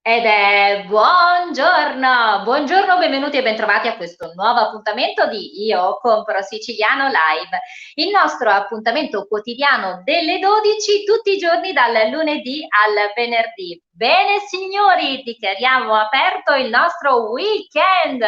Ed è buongiorno, buongiorno, benvenuti e bentrovati a questo nuovo appuntamento di Io Compro Siciliano Live, il nostro appuntamento quotidiano delle 12 tutti i giorni dal lunedì al venerdì. Bene signori, dichiariamo aperto il nostro weekend.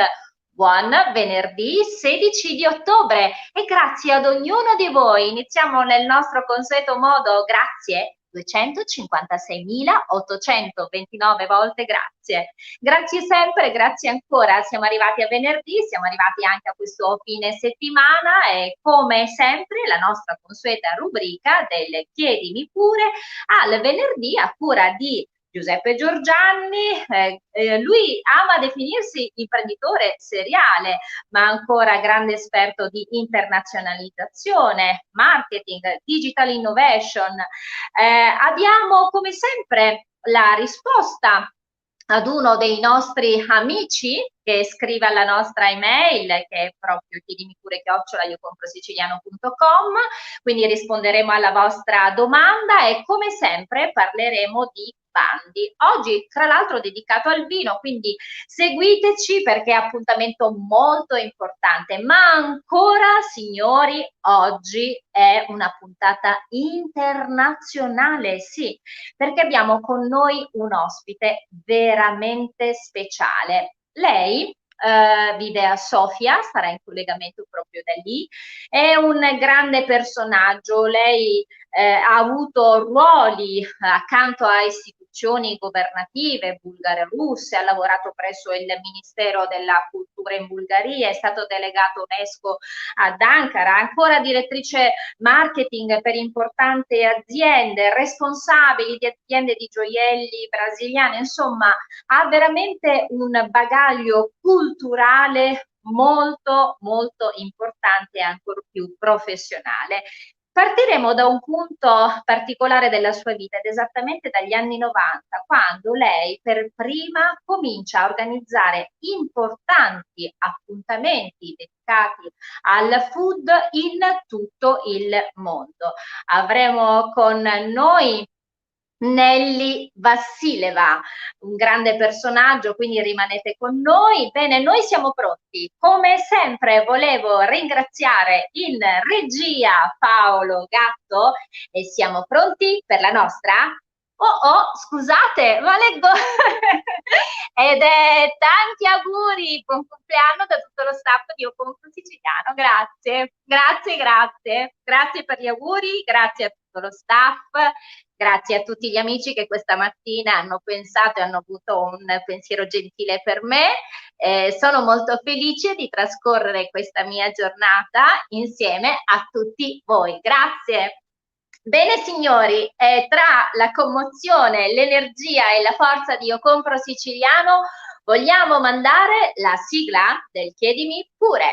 Buon venerdì 16 di ottobre e grazie ad ognuno di voi. Iniziamo nel nostro consueto modo, grazie 256.829 volte grazie. Grazie sempre, grazie ancora. Siamo arrivati a venerdì, siamo arrivati anche a questo fine settimana e come sempre la nostra consueta rubrica del Chiedimi pure al venerdì a cura di Giuseppe Giorgianni, lui ama definirsi imprenditore seriale, ma ancora grande esperto di internazionalizzazione, marketing, digital innovation. Abbiamo come sempre la risposta ad uno dei nostri amici che scrive alla nostra email, che è proprio chiedimi pure @iocomprosiciliano.com, quindi risponderemo alla vostra domanda e come sempre parleremo di bandi. Oggi tra l'altro dedicato al vino, quindi seguiteci perché è appuntamento molto importante, ma ancora signori, oggi è una puntata internazionale, sì, perché abbiamo con noi un ospite veramente speciale. Lei vive a Sofia, sarà in collegamento proprio da lì, è un grande personaggio, lei ha avuto ruoli accanto a istituzioni governative bulgare e russe, ha lavorato presso il Ministero della Cultura in Bulgaria, è stato delegato UNESCO ad Ankara, ancora direttrice marketing per importanti aziende, responsabili di aziende di gioielli brasiliane, insomma ha veramente un bagaglio culturale molto molto importante e ancora più professionale. Partiremo da un punto particolare della sua vita ed esattamente dagli anni 90, quando lei per prima comincia a organizzare importanti appuntamenti dedicati al food in tutto il mondo. Avremo con noi Nelly Vassileva, un grande personaggio, quindi rimanete con noi. Bene, noi siamo pronti. Come sempre volevo ringraziare in regia Paolo Gatto e siamo pronti per la nostra? Oh, oh, scusate, ma leggo. Ed è tanti auguri, buon compleanno da tutto lo staff di Io Compro Siciliano. Grazie, grazie, grazie. Grazie per gli auguri, grazie a tutto lo staff. Grazie a tutti gli amici che questa mattina hanno pensato e hanno avuto un pensiero gentile per me. Sono molto felice di trascorrere questa mia giornata insieme a tutti voi. Grazie. Bene signori, tra la commozione, l'energia e la forza di Io Compro Siciliano vogliamo mandare la sigla del Chiedimi pure.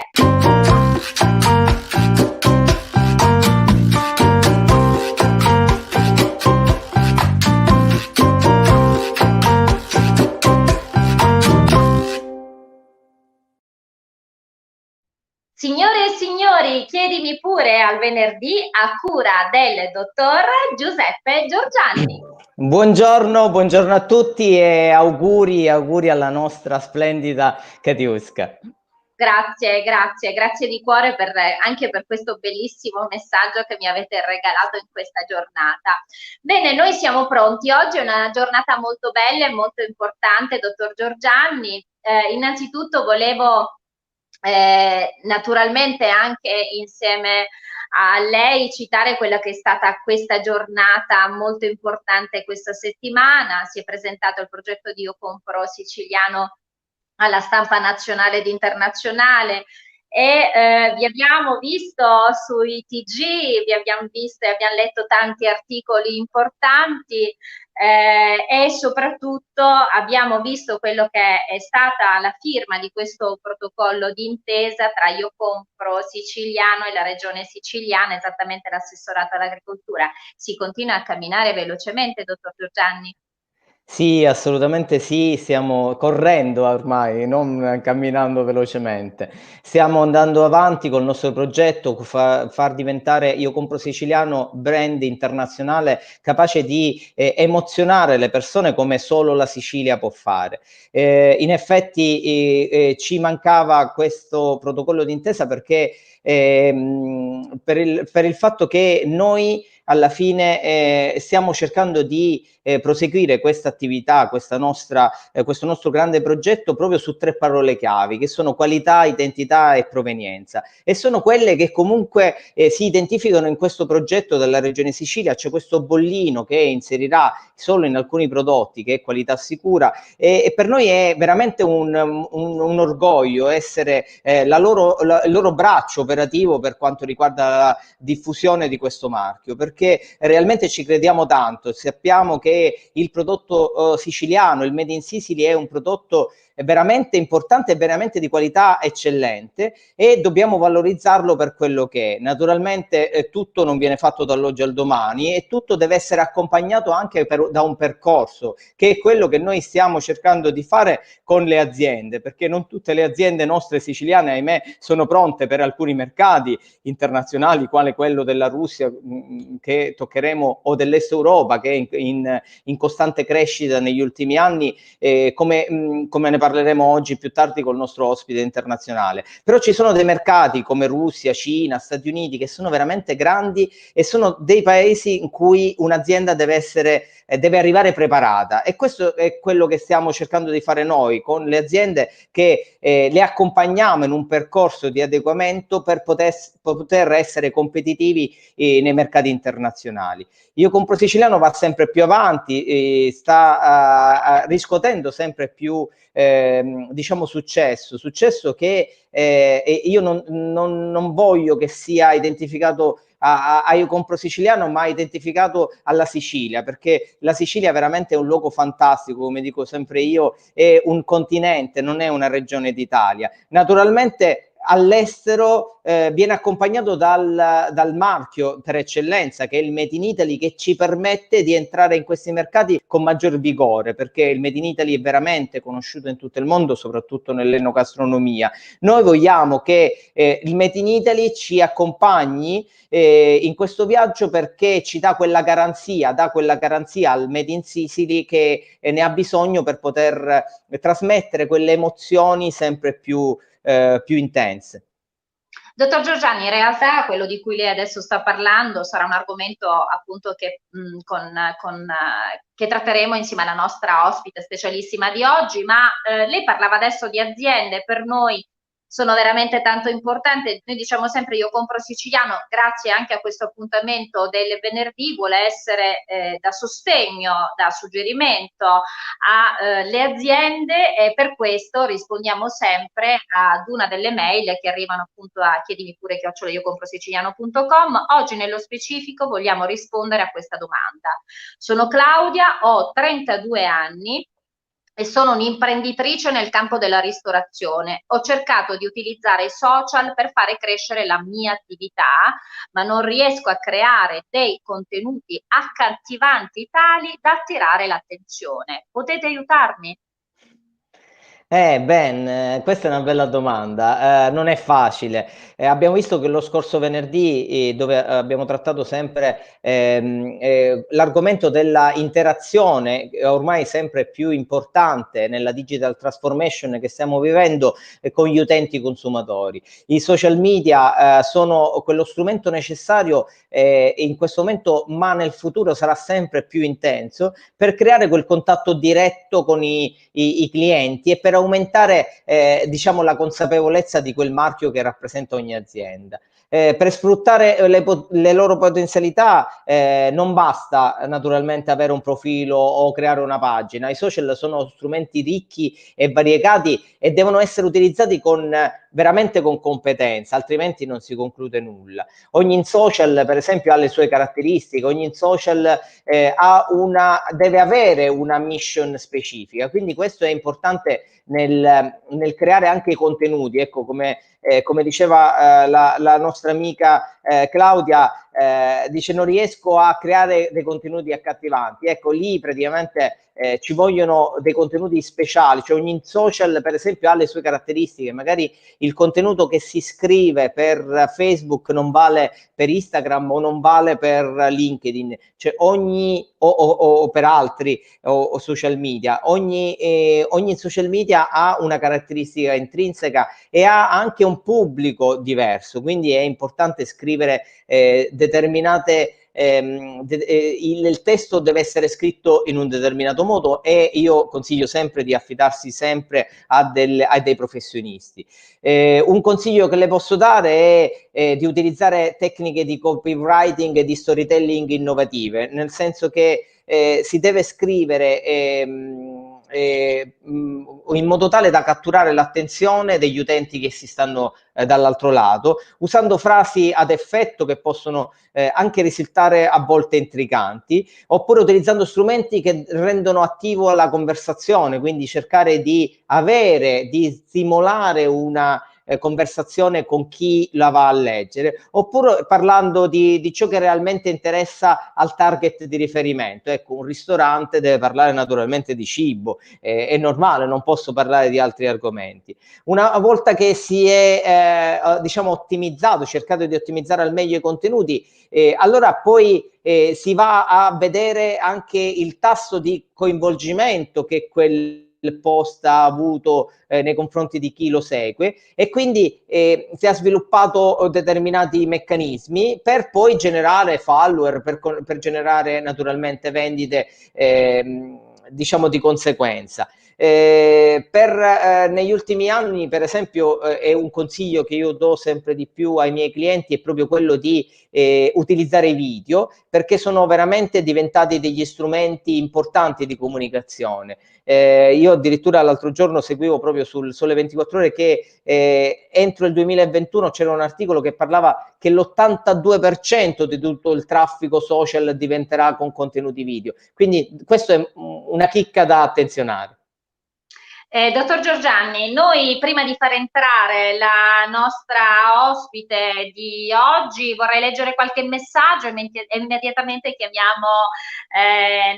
Signore e signori, chiedimi pure al venerdì a cura del dottor Giuseppe Giorgianni. Buongiorno, buongiorno a tutti e auguri alla nostra splendida Katiuska. Grazie, grazie, grazie di cuore anche per questo bellissimo messaggio che mi avete regalato in questa giornata. Bene, noi siamo pronti. Oggi è una giornata molto bella e molto importante, dottor Giorgianni. Innanzitutto volevo naturalmente anche insieme a lei citare quella che è stata questa giornata molto importante questa settimana. Si è presentato il progetto di Io Compro Siciliano alla stampa nazionale ed internazionale e vi abbiamo visto sui TG, vi abbiamo visto e abbiamo letto tanti articoli importanti e soprattutto abbiamo visto quello che è stata la firma di questo protocollo d'intesa tra Io Compro Siciliano e la Regione Siciliana, esattamente l'assessorato all'agricoltura. Si continua a camminare velocemente, dottor Giorgianni? Sì, assolutamente sì, stiamo correndo ormai, non camminando velocemente. Stiamo andando avanti col nostro progetto, far diventare Io Compro Siciliano brand internazionale capace di emozionare le persone come solo la Sicilia può fare. In effetti ci mancava questo protocollo d'intesa perché per il fatto che noi alla fine stiamo cercando di proseguire questa attività, questo nostro grande progetto proprio su 3 parole chiavi, che sono qualità, identità e provenienza. E sono quelle che comunque si identificano in questo progetto della Regione Sicilia. C'è questo bollino che inserirà solo in alcuni prodotti, che è qualità sicura, e per noi è veramente un orgoglio essere il loro braccio operativo per quanto riguarda la diffusione di questo marchio, perché realmente ci crediamo tanto, sappiamo che il prodotto siciliano, il Made in Sicily, è un prodotto veramente importante e veramente di qualità eccellente, e dobbiamo valorizzarlo per quello che è. Naturalmente tutto non viene fatto dall'oggi al domani, e tutto deve essere accompagnato anche da un percorso, che è quello che noi stiamo cercando di fare con le aziende, perché non tutte le aziende nostre siciliane, ahimè, sono pronte per alcuni mercati internazionali, quale quello della Russia che toccheremo, o dell'Est Europa, che è in costante crescita negli ultimi anni, come ne parleremo oggi più tardi col nostro ospite internazionale. Però ci sono dei mercati come Russia, Cina, Stati Uniti, che sono veramente grandi, e sono dei paesi in cui un'azienda deve arrivare preparata, e questo è quello che stiamo cercando di fare noi con le aziende, che le accompagniamo in un percorso di adeguamento per poter essere competitivi nei mercati internazionali. Io Compro Siciliano va sempre più avanti, sta riscuotendo sempre più diciamo successo che io non voglio che sia identificato a Io Compro Siciliano, ma identificato alla Sicilia, perché la Sicilia veramente è un luogo fantastico, come dico sempre io, è un continente, non è una regione d'Italia. Naturalmente all'estero viene accompagnato dal marchio per eccellenza, che è il Made in Italy, che ci permette di entrare in questi mercati con maggior vigore, perché il Made in Italy è veramente conosciuto in tutto il mondo, soprattutto nell'enogastronomia. Noi vogliamo che il Made in Italy ci accompagni in questo viaggio, perché ci dà quella garanzia al Made in Sicily che ne ha bisogno per poter trasmettere quelle emozioni sempre più intense. Dottor Giorgiani, in realtà quello di cui lei adesso sta parlando sarà un argomento appunto che tratteremo insieme alla nostra ospite specialissima di oggi, ma lei parlava adesso di aziende, per noi sono veramente tanto importanti. Noi diciamo sempre Io Compro Siciliano, grazie anche a questo appuntamento del venerdì, vuole essere da sostegno, da suggerimento alle aziende, e per questo rispondiamo sempre ad una delle mail che arrivano appunto a chiedimi pure @iocomprosiciliano.com. Oggi nello specifico vogliamo rispondere a questa domanda. Sono Claudia, ho 32 anni e sono un'imprenditrice nel campo della ristorazione. Ho cercato di utilizzare i social per fare crescere la mia attività, ma non riesco a creare dei contenuti accattivanti tali da attirare l'attenzione. Potete aiutarmi? Ben, questa è una bella domanda. Non è facile. Abbiamo visto che lo scorso venerdì, dove abbiamo trattato sempre l'argomento della interazione, ormai sempre più importante nella digital transformation che stiamo vivendo con gli utenti consumatori. I social media sono quello strumento necessario in questo momento, ma nel futuro sarà sempre più intenso, per creare quel contatto diretto con i clienti, e per aumentare diciamo la consapevolezza di quel marchio che rappresenta ogni azienda. Per sfruttare le loro potenzialità non basta naturalmente avere un profilo o creare una pagina. I social sono strumenti ricchi e variegati, e devono essere utilizzati veramente con competenza, altrimenti non si conclude nulla. Ogni social, per esempio, ha le sue caratteristiche, ogni social deve avere una mission specifica, quindi questo è importante nel creare anche i contenuti. Ecco, come diceva la nostra amica Claudia dice non riesco a creare dei contenuti accattivanti. Ecco, lì praticamente ci vogliono dei contenuti speciali, cioè ogni social per esempio ha le sue caratteristiche, magari il contenuto che si scrive per Facebook non vale per Instagram o non vale per LinkedIn, cioè o per altri o social media, ogni social media ha una caratteristica intrinseca e ha anche un pubblico diverso, quindi è importante scrivere determinate il testo deve essere scritto in un determinato modo e io consiglio sempre di affidarsi sempre a dei professionisti. Un consiglio che le posso dare è di utilizzare tecniche di copywriting e di storytelling innovative, nel senso che si deve scrivere in modo tale da catturare l'attenzione degli utenti che si stanno dall'altro lato, usando frasi ad effetto che possono anche risultare a volte intriganti, oppure utilizzando strumenti che rendono attivo la conversazione, quindi cercare di stimolare una conversazione con chi la va a leggere, oppure parlando di ciò che realmente interessa al target di riferimento. Ecco, un ristorante deve parlare naturalmente di cibo, è normale, non posso parlare di altri argomenti. Una volta che si è diciamo ottimizzato, cercato di ottimizzare al meglio i contenuti, allora poi si va a vedere anche il tasso di coinvolgimento che quel post ha avuto nei confronti di chi lo segue, e quindi si è sviluppato determinati meccanismi per poi generare follower, per generare naturalmente vendite diciamo di conseguenza. Negli ultimi anni, per esempio, è un consiglio che io do sempre di più ai miei clienti, è proprio quello di utilizzare i video, perché sono veramente diventati degli strumenti importanti di comunicazione. Io addirittura l'altro giorno seguivo proprio sul Sole 24 Ore che entro il 2021 c'era un articolo che parlava che l'82% di tutto il traffico social diventerà con contenuti video. Quindi questo è una chicca da attenzionare. Dottor Giorgianni, noi prima di far entrare la nostra ospite di oggi vorrei leggere qualche messaggio e immediatamente chiamiamo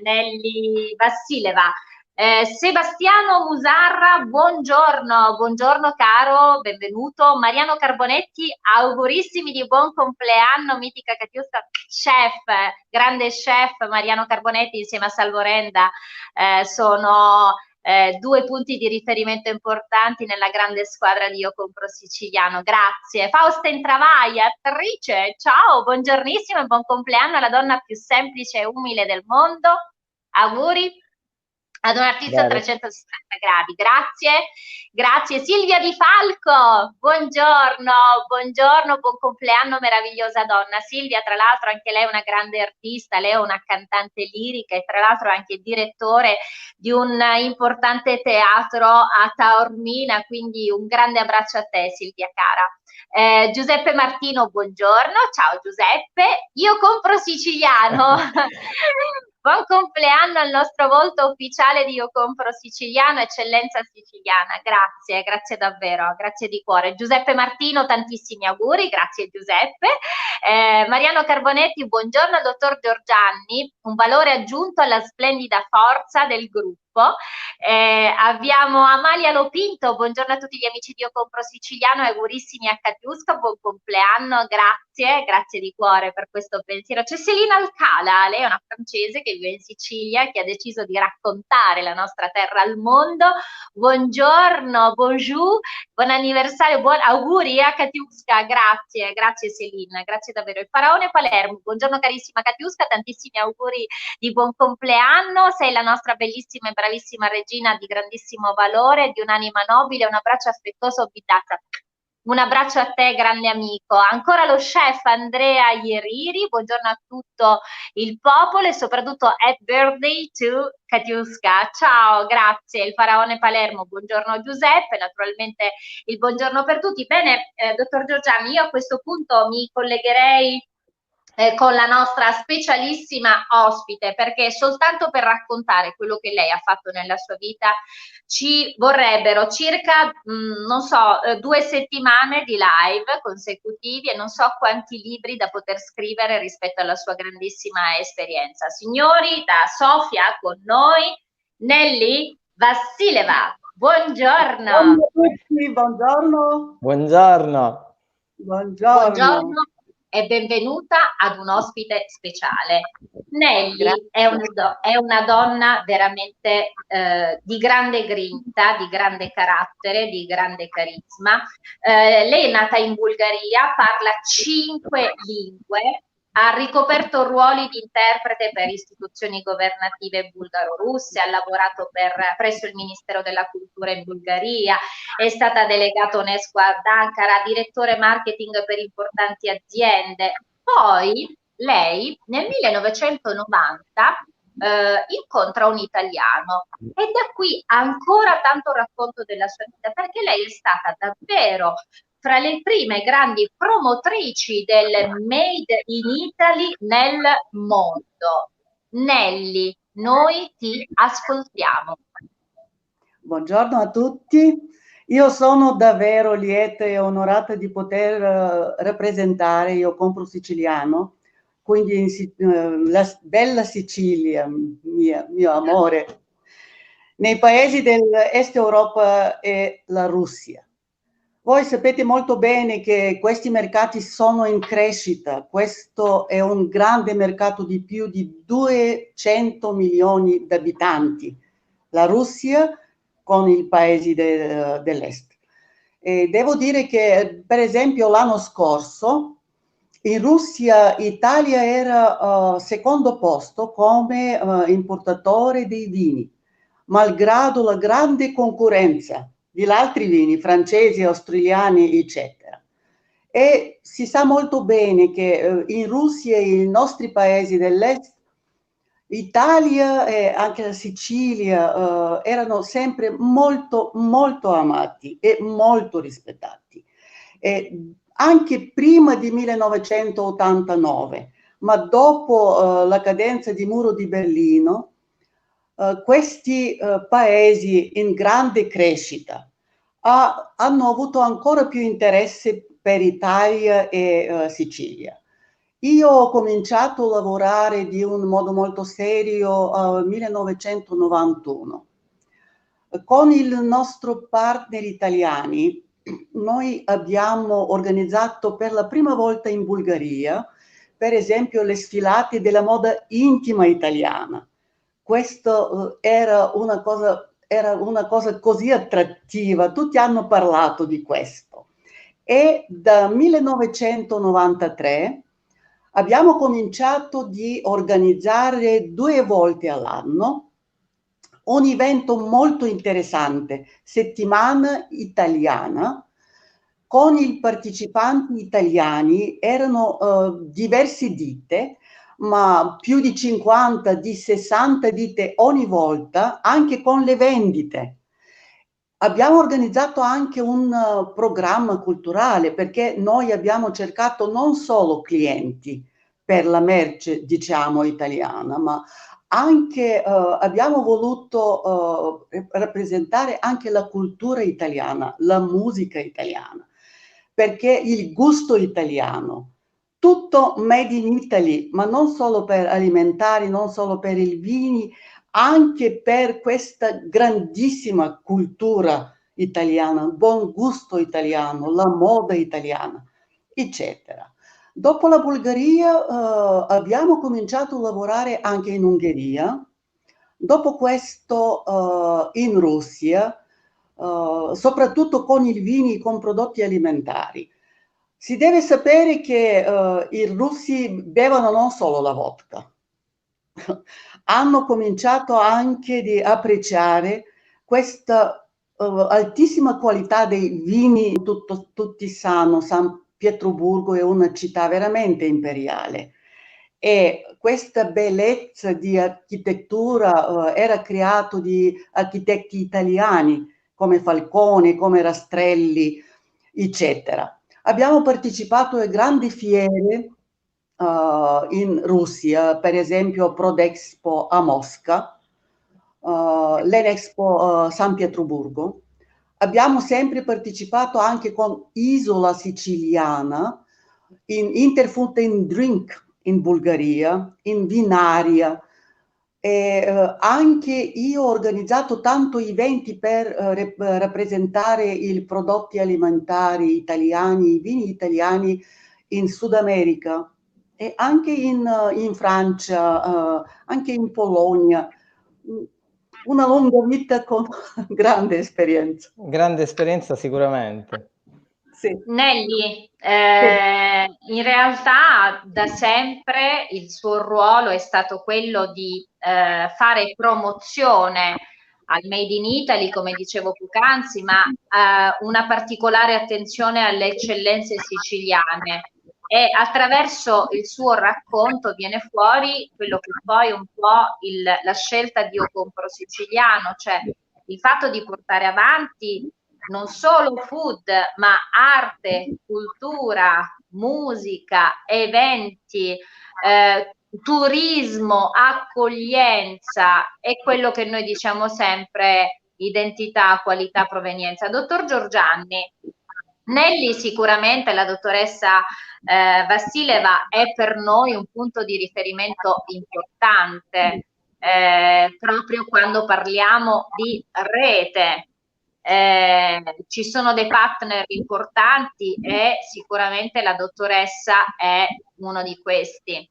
Nelly Vassileva. Sebastiano Musarra, buongiorno, buongiorno caro, benvenuto. Mariano Carbonetti, augurissimi di buon compleanno, mitica Catiusca, chef, grande chef Mariano Carbonetti insieme a Salvorenda, sono due punti di riferimento importanti nella grande squadra di Io Compro Siciliano. Grazie. Fausta Intravaglia, attrice, ciao, buongiornissimo e buon compleanno alla donna più semplice e umile del mondo. Auguri ad un artista a 360 gradi. Grazie. Grazie. Silvia Di Falco, buongiorno, buongiorno, buon compleanno meravigliosa donna. Silvia, tra l'altro anche lei è una grande artista, lei è una cantante lirica e tra l'altro anche direttore di un importante teatro a Taormina, quindi un grande abbraccio a te Silvia cara. Giuseppe Martino, buongiorno, ciao Giuseppe, Io Compro Siciliano. Buon compleanno al nostro volto ufficiale di Io Compro Siciliano, eccellenza siciliana. Grazie, grazie davvero, grazie di cuore. Giuseppe Martino, tantissimi auguri, grazie Giuseppe. Mariano Carbonetti, buongiorno al dottor Giorgianni, un valore aggiunto alla splendida forza del gruppo. Abbiamo Amalia Lopinto, buongiorno a tutti gli amici di Io Compro Siciliano, augurissimi a Catiusca, buon compleanno, grazie, grazie di cuore per questo pensiero. C'è Selina Alcala, lei è una francese che vive in Sicilia, che ha deciso di raccontare la nostra terra al mondo. Buongiorno, bonjour, buon anniversario, buon auguri a Catiusca, grazie, grazie Selina, grazie davvero. Il Faraone Palermo, buongiorno carissima Catiusca, tantissimi auguri di buon compleanno, sei la nostra bellissima e bravissima regina di grandissimo valore, di un'anima nobile, un abbraccio affettuoso, Bidazza. Un abbraccio a te, grande amico. Ancora lo chef Andrea Ieriri, buongiorno a tutto il popolo e soprattutto happy birthday to Katiuska. Ciao, grazie. Il Faraone Palermo, buongiorno Giuseppe, naturalmente il buongiorno per tutti. Bene, dottor Giorgiani, io a questo punto mi collegherei con la nostra specialissima ospite, perché soltanto per raccontare quello che lei ha fatto nella sua vita ci vorrebbero circa, non so, 2 settimane di live consecutivi e non so quanti libri da poter scrivere rispetto alla sua grandissima esperienza. Signori, da Sofia con noi, Nelly Vassileva. Buongiorno. Buongiorno a tutti, buongiorno. Buongiorno. Buongiorno. E benvenuta ad un ospite speciale. Nelly è una donna veramente di grande grinta, di grande carattere, di grande carisma. Lei è nata in Bulgaria, parla 5 lingue, ha ricoperto ruoli di interprete per istituzioni governative bulgaro-russe, ha lavorato presso il Ministero della Cultura in Bulgaria, è stata delegata UNESCO ad Ankara, direttore marketing per importanti aziende. Poi lei nel 1990 incontra un italiano e da qui ancora tanto racconto della sua vita, perché lei è stata davvero fra le prime grandi promotrici del Made in Italy nel mondo. Nelly, noi ti ascoltiamo. Buongiorno a tutti. Io sono davvero lieta e onorata di poter rappresentare, io compro siciliano, quindi la bella Sicilia, mio amore, nei paesi dell'Est Europa e la Russia. Voi sapete molto bene che questi mercati sono in crescita. Questo è un grande mercato di più di 200 milioni di abitanti. La Russia con i paesi dell'Est. E devo dire che, per esempio, l'anno scorso in Russia Italia era secondo posto come importatore dei vini, malgrado la grande concorrenza di altri vini francesi, australiani, eccetera. E si sa molto bene che in Russia e nei nostri paesi dell'Est, Italia e anche la Sicilia erano sempre molto, molto amati e molto rispettati. E anche prima di 1989, ma dopo la cadenza di Muro di Berlino, questi paesi in grande crescita hanno avuto ancora più interesse per Italia e Sicilia. Io ho cominciato a lavorare di un modo molto serio nel 1991. Con il nostro partner italiani, noi abbiamo organizzato per la prima volta in Bulgaria, per esempio, le sfilate della moda intima italiana. Questo era una cosa così attrattiva, tutti hanno parlato di questo. E da 1993 abbiamo cominciato di organizzare 2 volte all'anno un evento molto interessante, settimana italiana, con i partecipanti italiani, erano diverse ditte, ma più di 50, di 60 ditte ogni volta, anche con le vendite. Abbiamo organizzato anche un programma culturale, perché noi abbiamo cercato non solo clienti per la merce, diciamo, italiana, ma anche abbiamo voluto rappresentare anche la cultura italiana, la musica italiana, perché il gusto italiano, tutto made in Italy, ma non solo per alimentari, non solo per i vini, anche per questa grandissima cultura italiana, il buon gusto italiano, la moda italiana, eccetera. Dopo la Bulgaria abbiamo cominciato a lavorare anche in Ungheria, dopo questo in Russia, soprattutto con i vini, con prodotti alimentari. Si deve sapere che i russi bevono non solo la vodka, hanno cominciato anche di apprezzare questa altissima qualità dei vini, tutti sanno, San Pietroburgo è una città veramente imperiale e questa bellezza di architettura era creata di architetti italiani come Falcone, come Rastrelli, eccetera. Abbiamo partecipato a grandi fiere in Russia, per esempio Prodexpo a Mosca, l'Enexpo San Pietroburgo. Abbiamo sempre partecipato anche con Isola Siciliana, in Interfood and Drink in Bulgaria, in Vinaria. Anche io ho organizzato tanti eventi per rappresentare i prodotti alimentari italiani, i vini italiani in Sud America e anche in Francia, anche in Polonia. Una lunga vita con grande esperienza. Grande esperienza sicuramente. Sì. Nelly, in realtà da sempre il suo ruolo è stato quello di fare promozione al Made in Italy, come dicevo poc'anzi, ma una particolare attenzione alle eccellenze siciliane. E attraverso il suo racconto viene fuori quello che poi è un po' la scelta di Io Compro Siciliano, cioè il fatto di portare avanti non solo food, ma arte, cultura, musica, eventi, turismo, accoglienza e quello che noi diciamo sempre identità, qualità, provenienza. Dottor Giorgianni, Nelly sicuramente, la dottoressa Vassileva è per noi un punto di riferimento importante, proprio quando parliamo di rete. Ci sono dei partner importanti e sicuramente la dottoressa è uno di questi.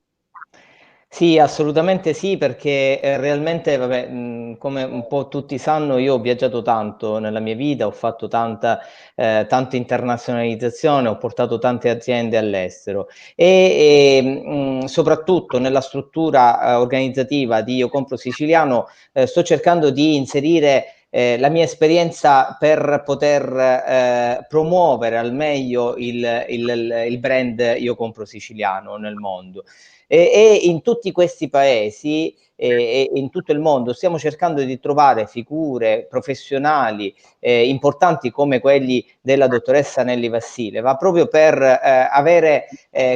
Sì, assolutamente sì, perché realmente, vabbè, come un po' tutti sanno, io ho viaggiato tanto nella mia vita, ho fatto tanta internazionalizzazione, ho portato tante aziende all'estero e soprattutto nella struttura organizzativa di Io Compro Siciliano sto cercando di inserire la mia esperienza per poter promuovere al meglio il brand Io Compro Siciliano nel mondo. E in tutti questi paesi e in tutto il mondo stiamo cercando di trovare figure professionali importanti come quelli della dottoressa Nelly Vassileva, proprio per avere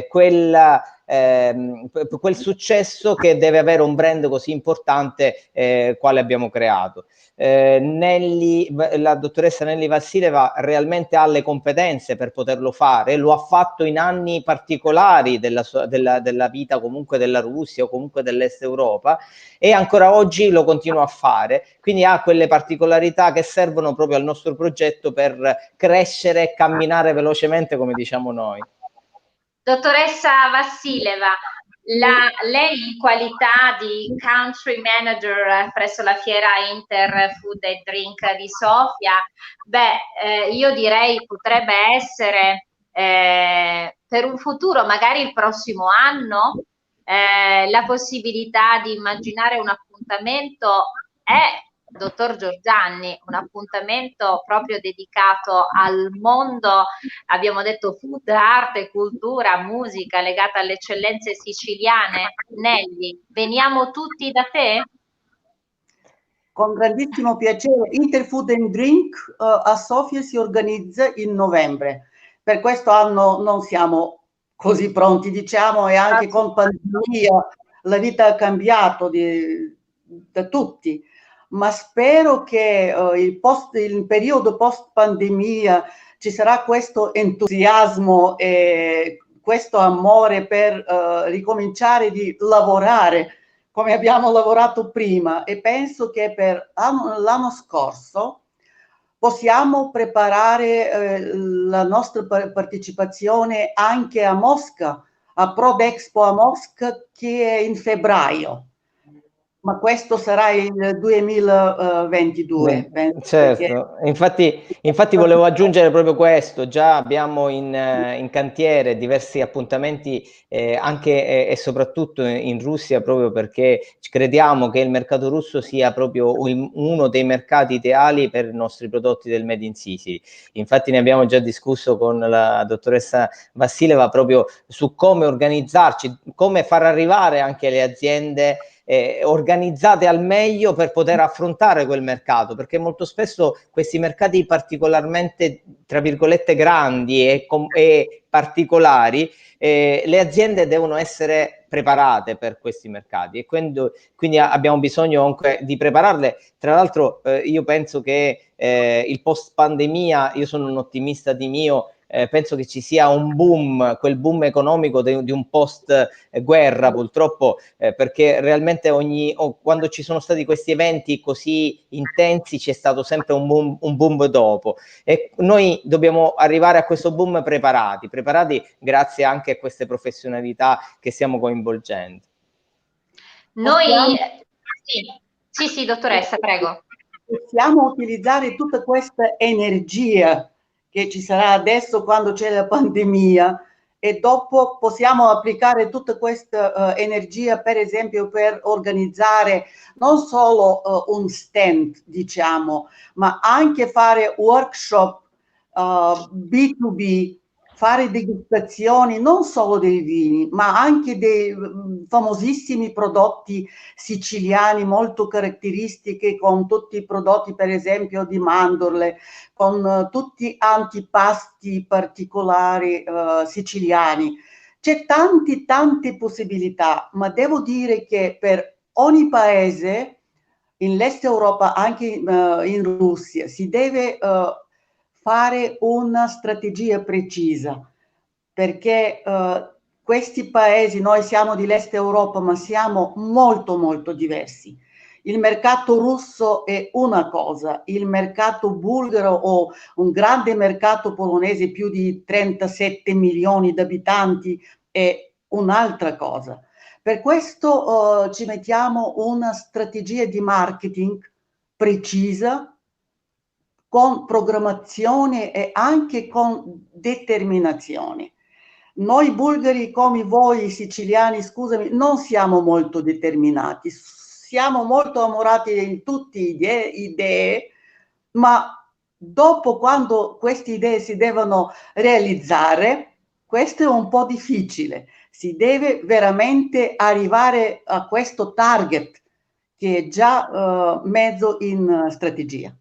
quel successo che deve avere un brand così importante quale abbiamo creato. La dottoressa Nelly Vassileva realmente ha le competenze per poterlo fare, lo ha fatto in anni particolari della vita comunque della Russia o comunque dell'Est Europa e ancora oggi lo continua a fare, quindi ha quelle particolarità che servono proprio al nostro progetto per crescere e camminare velocemente, come diciamo noi. Dottoressa Vassileva, lei in qualità di country manager presso la fiera Inter Food and Drink di Sofia, io direi potrebbe essere per un futuro, magari il prossimo anno, la possibilità di immaginare un appuntamento dottor Giorgianni, un appuntamento proprio dedicato al mondo, abbiamo detto food, arte, cultura, musica legata alle eccellenze siciliane. Nelly, veniamo tutti da te? Con grandissimo piacere. Interfood and Drink a Sofia si organizza in novembre. Per questo anno non siamo così pronti, diciamo, e anche con pandemia la vita ha cambiato da tutti. Ma spero che il periodo post pandemia ci sarà questo entusiasmo e questo amore per ricominciare di lavorare come abbiamo lavorato prima, e penso che per l'anno scorso possiamo preparare la nostra partecipazione anche a Mosca, a Prodexpo a Mosca, che è in febbraio. Ma questo sarà il 2022. Certo, infatti volevo aggiungere proprio questo, già abbiamo in cantiere diversi appuntamenti anche e soprattutto in Russia, proprio perché crediamo che il mercato russo sia proprio uno dei mercati ideali per i nostri prodotti del Made in Sicily. Infatti ne abbiamo già discusso con la dottoressa Vassileva proprio su come organizzarci, come far arrivare anche le aziende organizzate al meglio per poter affrontare quel mercato, perché molto spesso questi mercati particolarmente, tra virgolette, grandi e particolari, le aziende devono essere preparate per questi mercati, e quindi abbiamo bisogno comunque di prepararle. Tra l'altro io penso che il post pandemia, io sono un ottimista di mio, penso che ci sia un boom, quel boom economico di un post guerra, purtroppo, perché realmente quando ci sono stati questi eventi così intensi c'è stato sempre un boom dopo, e noi dobbiamo arrivare a questo boom preparati grazie anche a queste professionalità che stiamo coinvolgendo. Noi sì, dottoressa, prego. Possiamo utilizzare tutta questa energia che ci sarà adesso quando c'è la pandemia, e dopo possiamo applicare tutta questa energia, per esempio, per organizzare non solo un stand, diciamo, ma anche fare workshop B2B, fare degustazioni non solo dei vini, ma anche dei famosissimi prodotti siciliani molto caratteristiche, con tutti i prodotti, per esempio, di mandorle, con tutti antipasti particolari siciliani. C'è tante possibilità, ma devo dire che per ogni paese, in l'Est Europa, anche in Russia, si deve fare una strategia precisa, perché questi paesi, noi siamo dell'Est Europa, ma siamo molto diversi. Il mercato russo è una cosa, il mercato bulgaro o un grande mercato polonese, più di 37 milioni di abitanti, è un'altra cosa. Per questo ci mettiamo una strategia di marketing precisa, con programmazione e anche con determinazione. Noi bulgari, come voi siciliani, scusami, non siamo molto determinati, siamo molto amorati in tutte idee, ma dopo, quando queste idee si devono realizzare, questo è un po' difficile. Si deve veramente arrivare a questo target, che è già mezzo in strategia.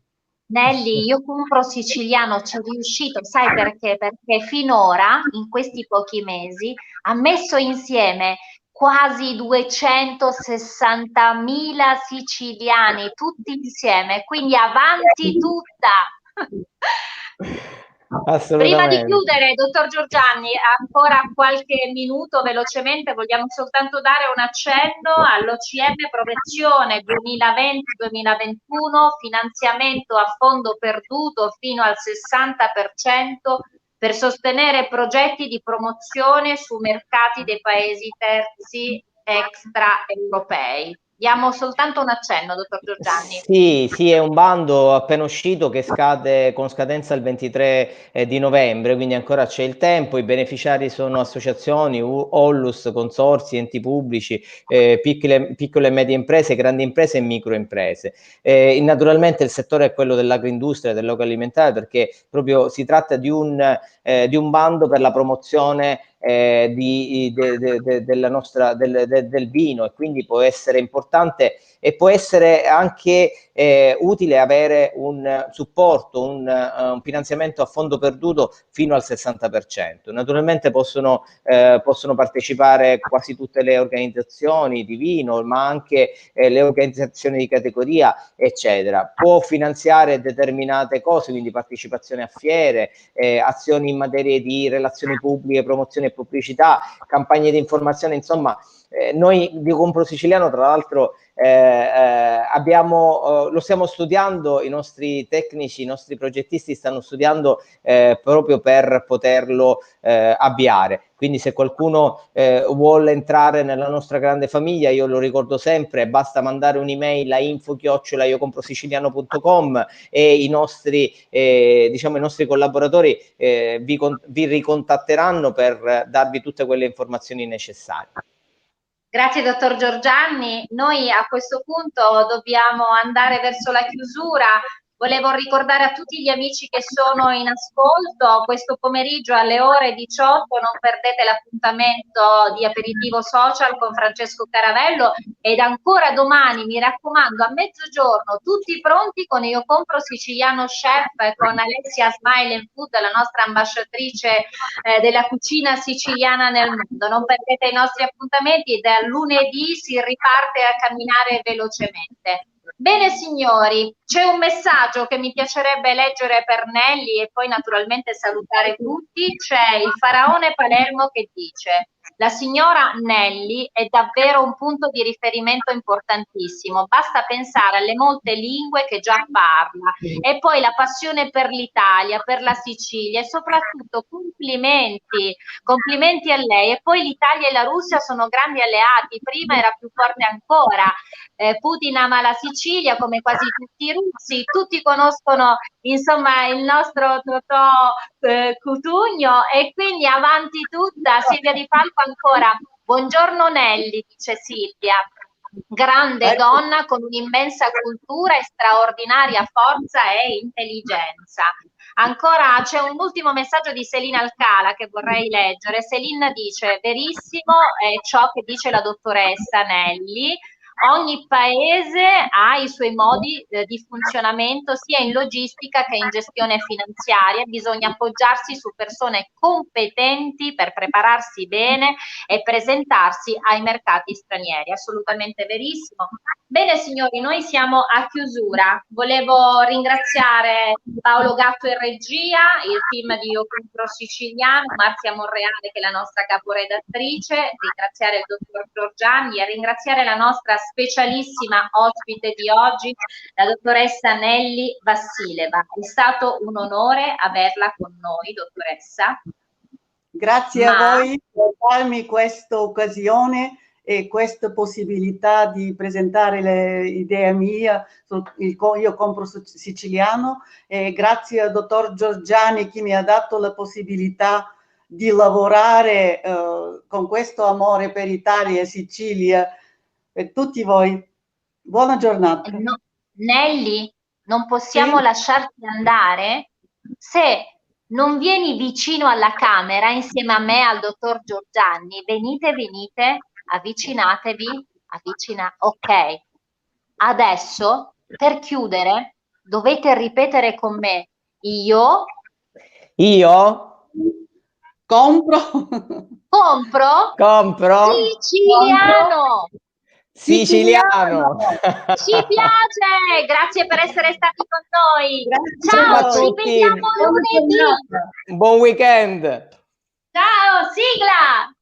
Nelly, io compro siciliano, ci ho riuscito, sai perché? Perché finora, in questi pochi mesi, ha messo insieme quasi 260.000 siciliani, tutti insieme, quindi avanti tutta! Prima di chiudere, dottor Giorgianni, ancora qualche minuto velocemente, vogliamo soltanto dare un accenno all'OCM Protezione 2020-2021, finanziamento a fondo perduto fino al 60% per sostenere progetti di promozione su mercati dei paesi terzi extraeuropei. Diamo soltanto un accenno, dottor Giorgianni. Sì, è un bando appena uscito che scade con scadenza il 23 di novembre, quindi ancora c'è il tempo. I beneficiari sono associazioni, Ollus, consorzi, enti pubblici, piccole e medie imprese, grandi imprese e microimprese. Naturalmente il settore è quello dell'agroindustria, dell'agroalimentare, perché proprio si tratta di un bando per la promozione della nostra, del vino, e quindi può essere importante e può essere anche utile avere un supporto, un finanziamento a fondo perduto fino al 60%. Naturalmente possono partecipare quasi tutte le organizzazioni di vino, ma anche le organizzazioni di categoria, eccetera. Può finanziare determinate cose, quindi partecipazione a fiere, azioni in materia di relazioni pubbliche, promozione e pubblicità, campagne di informazione, insomma. Noi di Compro Siciliano, tra l'altro, lo stiamo studiando, i nostri tecnici, i nostri progettisti stanno studiando proprio per poterlo avviare. Quindi se qualcuno vuole entrare nella nostra grande famiglia, io lo ricordo sempre, basta mandare un'email a info@iocomprosiciliano.com e i nostri collaboratori vi ricontatteranno per darvi tutte quelle informazioni necessarie. Grazie dottor Giorgianni, noi a questo punto dobbiamo andare verso la chiusura. Volevo ricordare a tutti gli amici che sono in ascolto, questo pomeriggio alle ore 18 non perdete l'appuntamento di Aperitivo Social con Francesco Caravello, ed ancora domani, mi raccomando, a mezzogiorno, tutti pronti con Io Compro Siciliano Chef, con Alessia Smile and Food, la nostra ambasciatrice della cucina siciliana nel mondo. Non perdete i nostri appuntamenti, da lunedì si riparte a camminare velocemente. Bene signori, c'è un messaggio che mi piacerebbe leggere per Nelly e poi naturalmente salutare tutti. C'è il Faraone Palermo che dice: la signora Nelly è davvero un punto di riferimento importantissimo, basta pensare alle molte lingue che già parla, e poi la passione per l'Italia, per la Sicilia, e soprattutto complimenti a lei. E poi l'Italia e la Russia sono grandi alleati, prima era più forte ancora. Putin ama la Sicilia come quasi tutti i russi, tutti conoscono insomma il nostro Totò Cutugno, e quindi avanti tutta. Silvia Di Falco ancora: buongiorno Nelly, dice Silvia, grande donna con un'immensa cultura e straordinaria forza e intelligenza. Ancora c'è un ultimo messaggio di Selina Alcala che vorrei leggere. Selina dice: verissimo è ciò che dice la dottoressa Nelly. Ogni paese ha i suoi modi di funzionamento sia in logistica che in gestione finanziaria, bisogna appoggiarsi su persone competenti per prepararsi bene e presentarsi ai mercati stranieri. Assolutamente verissimo. Bene signori, noi siamo a chiusura. Volevo ringraziare Paolo Gatto in regia, il team di Io Compro Siciliano, Marzia Monreale che è la nostra caporedattrice, ringraziare il dottor Giorgiani e ringraziare la nostra specialissima ospite di oggi, la dottoressa Nelly Vassileva. È stato un onore averla con noi, dottoressa. Grazie a voi per darmi questa occasione e questa possibilità di presentare le idee mie Io Compro Siciliano, e grazie al dottor Giorgiani che mi ha dato la possibilità di lavorare con questo amore per Italia e Sicilia. Per tutti voi, buona giornata. No, Nelly, non possiamo lasciarti andare se non vieni vicino alla camera insieme a me e al dottor Giorgiani. Venite, avvicinatevi, ok. Adesso, per chiudere, dovete ripetere con me: io compro siciliano. Ci piace, grazie per essere stati con noi. Ciao, ci vediamo lunedì. Buon weekend. Ciao, sigla.